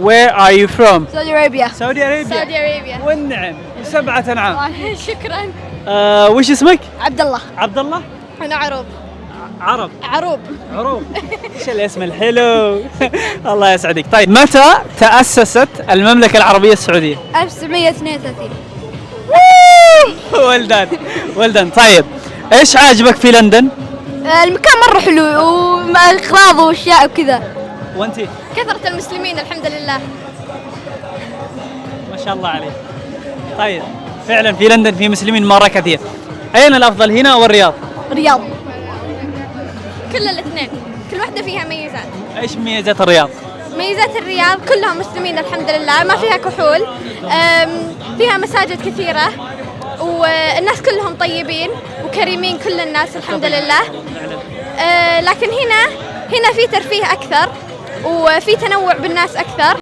Where are you from? Saudi Arabia. Saudi Arabia. Saudi Arabia. والنعم 7 أنعام. شكرا. وش اسمك؟ عبد الله. عبد الله؟ أنا عروب. عروب. ايش الاسم الحلو. الله يسعدك. طيب متى تأسست المملكة العربية السعودية؟ 1932. ولدان. طيب ايش عاجبك في لندن؟ المكان مرة حلو وأغراض وأشياء وكذا. وانتي؟ كثرة المسلمين الحمد لله. ما شاء الله عليك. طيب فعلا في لندن في مسلمين مرة كثير. أين الأفضل هنا أو الرياض؟ رياض. كل الاثنين، كل واحدة فيها ميزات. ايش ميزات الرياض؟ ميزات الرياض كلهم مسلمين الحمد لله، ما فيها كحول، فيها مساجد كثيرة، والناس كلهم طيبين وكريمين كل الناس الحمد لله. لكن هنا في ترفيه أكثر وفي تنوع بالناس أكثر.